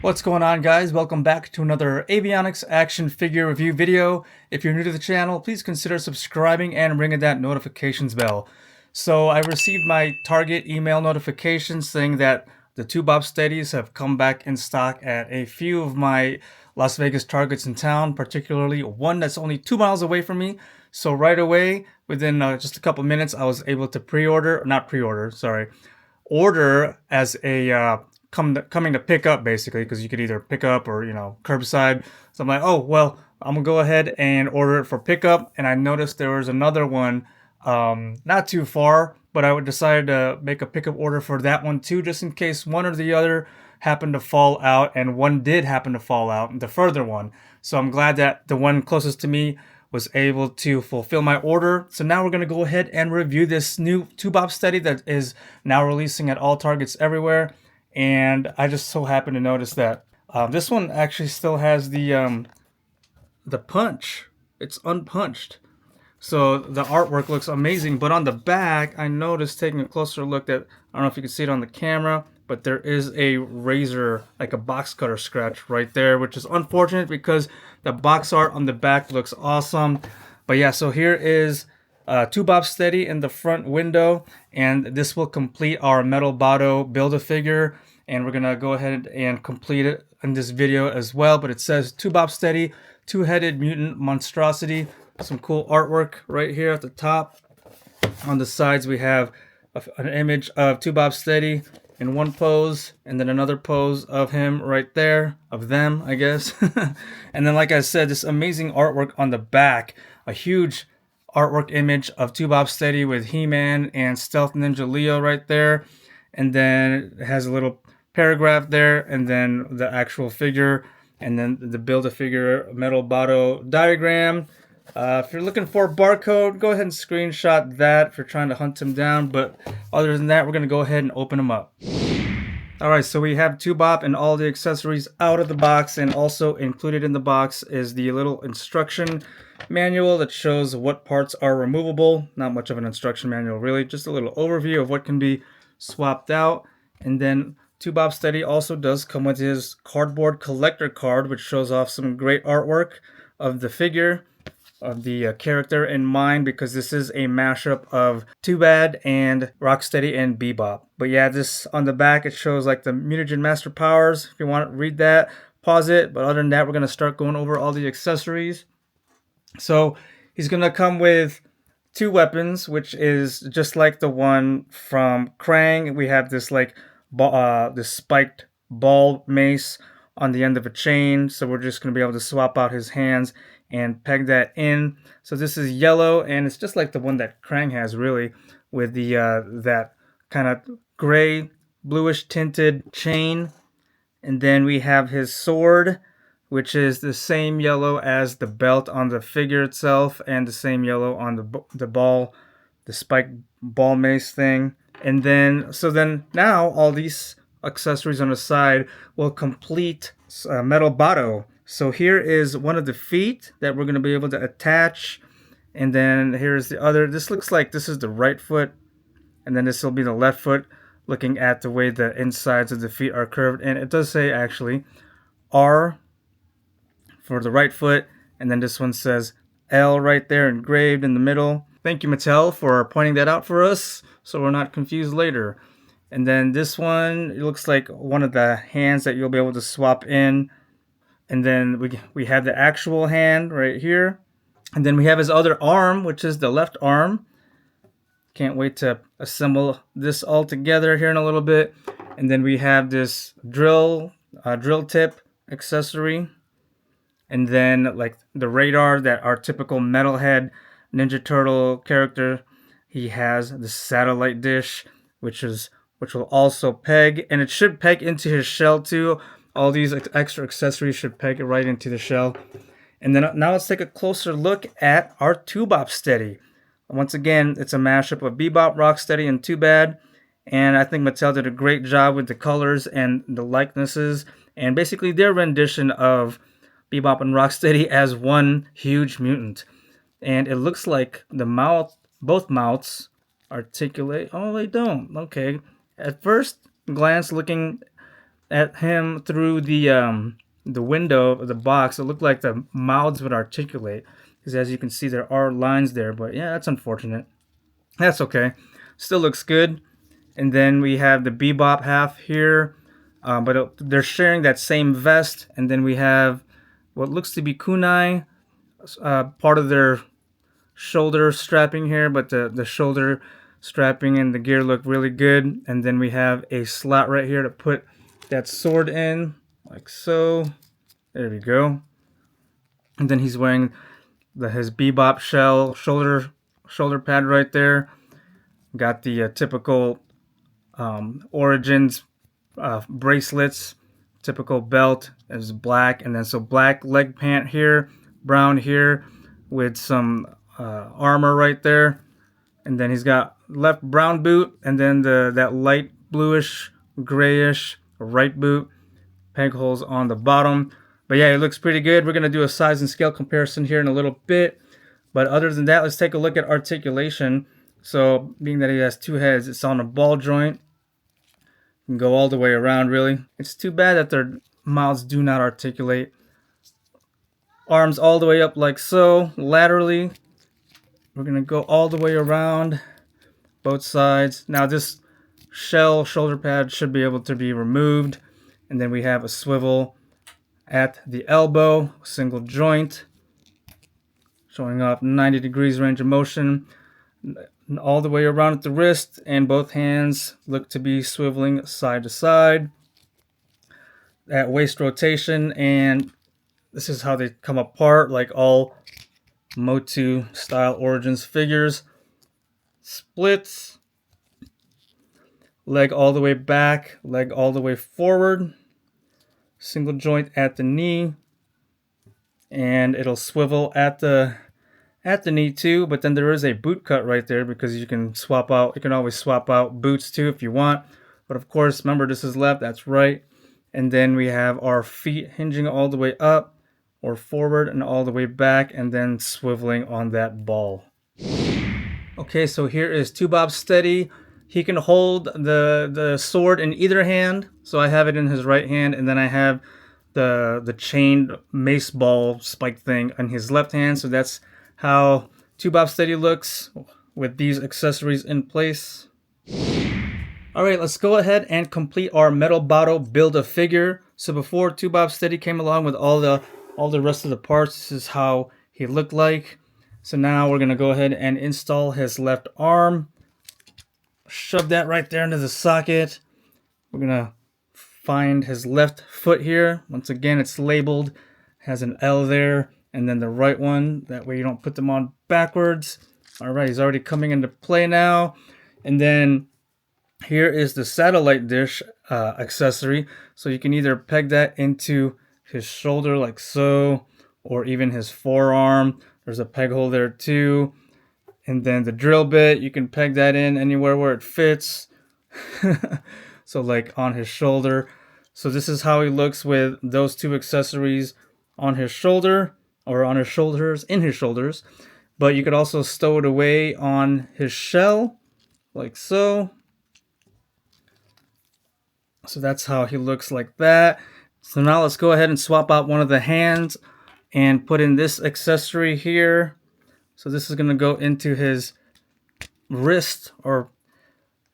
What's going on, guys? Welcome back to another avionics action figure review video. If you're new to the channel, please consider subscribing and ringing that notifications bell. So I received my Target email notification saying that the 2-Bopsteadies have come back in stock at a few of my Las Vegas Targets in town, particularly one that's only 2 miles away from me. So right away, within just a couple minutes, I was able to order as a coming to pick up, basically, because you could either pick up or curbside. So I'm like, oh well, I'm gonna go ahead and order it for pickup. And I noticed there was another one not too far, but I would decide to make a pickup order for that one too, just in case one or the other happened to fall out. And one did happen to fall out, the further one. So I'm glad that the one closest to me was able to fulfill my order. So now we're going to go ahead and review this new 2-Bopsteady that is now releasing at all Targets everywhere. And I just so happen to notice that this one actually still has the punch. It's unpunched. So the artwork looks amazing. But on the back, I noticed, taking a closer look, that I don't know if you can see it on the camera, but there is a razor, like a box cutter scratch right there, which is unfortunate because the box art on the back looks awesome. But yeah, so here is 2-Bopsteady in the front window, and this will complete our Metal-Boto Build-A-Figure, and we're gonna go ahead and complete it in this video as well. But it says 2-Bopsteady, two-headed mutant monstrosity. Some cool artwork right here at the top. On the sides we have an image of 2-Bopsteady in one pose, and then another pose of him right there, of them, I guess. And then, like I said, this amazing artwork on the back, a huge artwork image of 2-Bopsteady with He-Man and Stealth Ninja Leo right there. And then it has a little paragraph there, and then the actual figure, and then the Build-A-Figure Metal-Boto diagram. If you're looking for a barcode, go ahead and screenshot that if you're trying to hunt him down. But other than that, we're going to go ahead and open him up. Alright, so we have 2-Bop and all the accessories out of the box, and also included in the box is the little instruction manual that shows what parts are removable. Not much of an instruction manual, really, just a little overview of what can be swapped out. And then 2-Bopsteady also does come with his cardboard collector card, which shows off some great artwork of the figure, of the character in mind, because this is a mashup of 2Bad and Rocksteady and Bebop. But yeah, this on the back, it shows like the mutagen master powers. If you want to read that, pause it. But other than that, we're going to start going over all the accessories. So he's going to come with 2 weapons, which is just like the one from Krang. We have this like this spiked ball mace on the end of a chain. So we're just going to be able to swap out his hands and peg that in. So this is yellow, and it's just like the one that Krang has, really, with the that kind of gray, bluish tinted chain. And then we have his sword, which is the same yellow as the belt on the figure itself, and the same yellow on the ball, the spiked ball mace thing. And then, so then now all these accessories on the side will complete Metal-Boto. So here is one of the feet that we're going to be able to attach. And then here's the other. This looks like this is the right foot. And then this will be the left foot, looking at the way the insides of the feet are curved. And it does say, actually, R for the right foot. And then this one says L right there engraved in the middle. Thank you, Mattel, for pointing that out for us, so we're not confused later. And then this one, it looks like one of the hands that you'll be able to swap in. And then we have the actual hand right here. And then we have his other arm, which is the left arm. Can't wait to assemble this all together here in a little bit. And then we have this drill tip accessory. And then like the radar that our typical metalhead Ninja Turtle character. He has the satellite dish, which will also peg, and it should peg into his shell too. All these extra accessories should peg it right into the shell. And then now let's take a closer look at our 2-Bopsteady. Once again, it's a mashup of Bebop, Rocksteady, and 2Bad. And I think Mattel did a great job with the colors and the likenesses, and basically their rendition of Bebop and Rocksteady as one huge mutant. And it looks like the mouth, both mouths articulate. Oh, they don't. Okay. At first glance, looking at him through the window of the box, it looked like the mouths would articulate. Because as you can see, there are lines there. But yeah, that's unfortunate. That's okay. Still looks good. And then we have the Bebop half here. They're sharing that same vest. And then we have what looks to be kunai, part of their shoulder strapping here, but the shoulder strapping and the gear look really good. And then we have a slot right here to put that sword in, like so. There we go. And then he's wearing his Bebop shell shoulder pad right there. Got the typical Origins bracelets, typical belt is black, and then so black leg pant here, brown here, with some armor right there, and then he's got left brown boot, and then that light bluish grayish right boot, peg holes on the bottom. But yeah, it looks pretty good. We're gonna do a size and scale comparison here in a little bit, but other than that, let's take a look at articulation. So being that he has two heads, it's on a ball joint. You can go all the way around, really. It's too bad that their mouths do not articulate. Arms all the way up like so, laterally. We're going to go all the way around both sides. Now this shell shoulder pad should be able to be removed. And then we have a swivel at the elbow, single joint, showing off 90 degrees range of motion. All the way around at the wrist, and both hands look to be swiveling side to side at waist rotation, and this is how they come apart like all MOTU style Origins figures. Splits, leg all the way back, leg all the way forward, single joint at the knee, and it'll swivel at the knee too, but then there is a boot cut right there because you can always swap out boots too if you want. But of course, remember, this is left, that's right. And then we have our feet hinging all the way up or forward and all the way back, and then swiveling on that ball. Okay, so here is 2-Bopsteady. He can hold the sword in either hand. So I have it in his right hand, and then I have the chained mace ball spike thing on his left hand. So that's how 2-Bopsteady looks with these accessories in place. Alright, let's go ahead and complete our Metal-Boto build a figure. So before 2-Bopsteady came along with all the rest of the parts, this is how he looked like. So now we're going to go ahead and install his left arm. Shove that right there into the socket. We're going to find his left foot here. Once again, it's labeled, has an L there, and then the right one. That way you don't put them on backwards. Alright, he's already coming into play now. And then here is the satellite dish accessory. So you can either peg that into his shoulder like so, or even his forearm. There's a peg hole there too. And then the drill bit, you can peg that in anywhere where it fits. So like on his shoulder. So this is how he looks with those two accessories on his shoulder, or on his shoulders, in his shoulders. But you could also stow it away on his shell, like so. So that's how he looks like that. So now let's go ahead and swap out one of the hands and put in this accessory here. So this is going to go into his wrist, or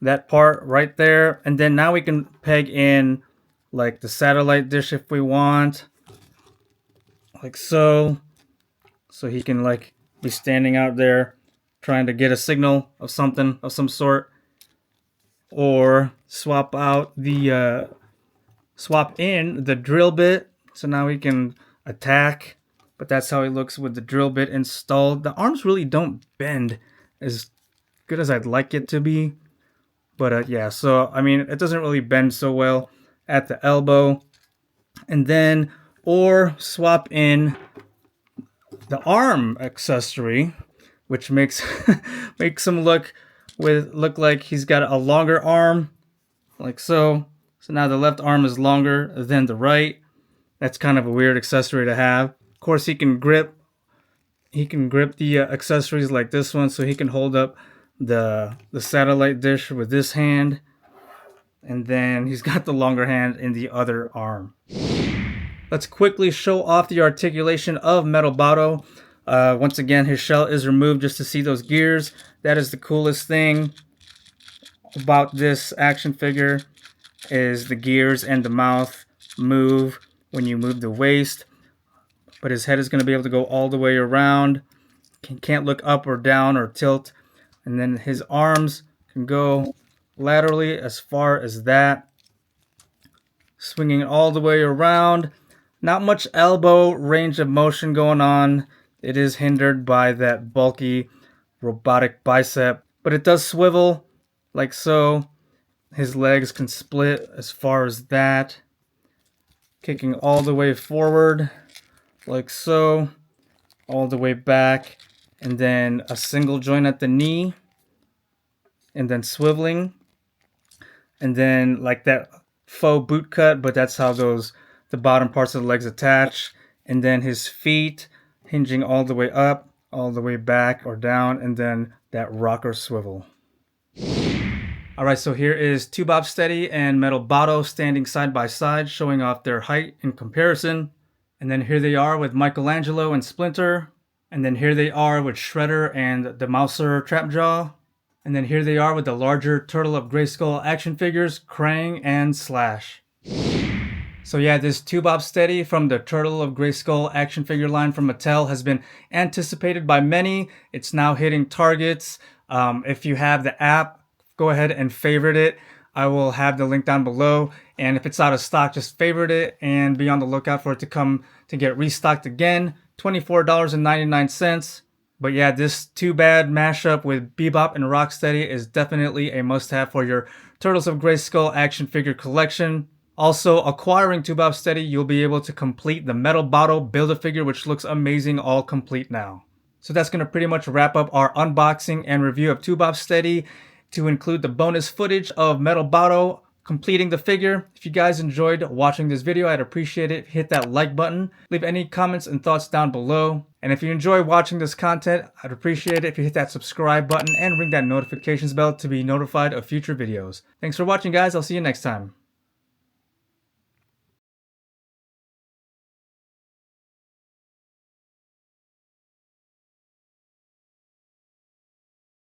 that part right there. And then now we can peg in like the satellite dish if we want, like so. So he can like be standing out there trying to get a signal of something of some sort. Or swap in the drill bit, so now we can attack. But that's how he looks with the drill bit installed. The arms really don't bend as good as I'd like it to be, but yeah, so I mean, it doesn't really bend so well at the elbow. And then, or swap in the arm accessory, which makes him look like he's got a longer arm, like so. So now the left arm is longer than the right. That's kind of a weird accessory to have. Of course, he can grip the accessories like this one, so he can hold up the satellite dish with this hand. and then he's got the longer hand in the other arm. Let's quickly show off the articulation of Metal-Boto. Once again, his shell is removed just to see those gears. That is the coolest thing about this action figure, is the gears and the mouth move when you move the waist. But his head is going to be able to go all the way around. Can't look up or down or tilt. And then his arms can go laterally as far as that, swinging all the way around. Not much elbow range of motion going on. It is hindered by that bulky robotic bicep, but it does swivel like so. His legs can split as far as that, kicking all the way forward like so, all the way back, and then a single joint at the knee, and then swiveling, and then like that faux boot cut, but that's how the bottom parts of the legs attach, and then his feet hinging all the way up, all the way back or down, and then that rocker swivel. Alright, so here is 2-Bopsteady and Metal-Boto standing side by side, showing off their height in comparison. And then here they are with Michelangelo and Splinter. And then here they are with Shredder and the Mouser Trapjaw. And then here they are with the larger Turtle of Grayskull action figures, Krang and Slash. So yeah, this 2-Bopsteady from the Turtle of Grayskull action figure line from Mattel has been anticipated by many. It's now hitting targets. If you have the app, go ahead and favorite it. I will have the link down below. And if it's out of stock, just favorite it and be on the lookout for it to get restocked again. $24.99. But yeah, this Too Bad mashup with Bebop and Rocksteady is definitely a must-have for your Turtles of Grayskull action figure collection. Also, acquiring 2-Bopsteady, you'll be able to complete the Metal-Boto Build-A-Figure, which looks amazing all complete now. So that's going to pretty much wrap up our unboxing and review of 2-Bopsteady, to include the bonus footage of Metal-Boto completing the figure. If you guys enjoyed watching this video, I'd appreciate it. Hit that like button. Leave any comments and thoughts down below. And if you enjoy watching this content, I'd appreciate it if you hit that subscribe button and ring that notifications bell to be notified of future videos. Thanks for watching, guys. I'll see you next time.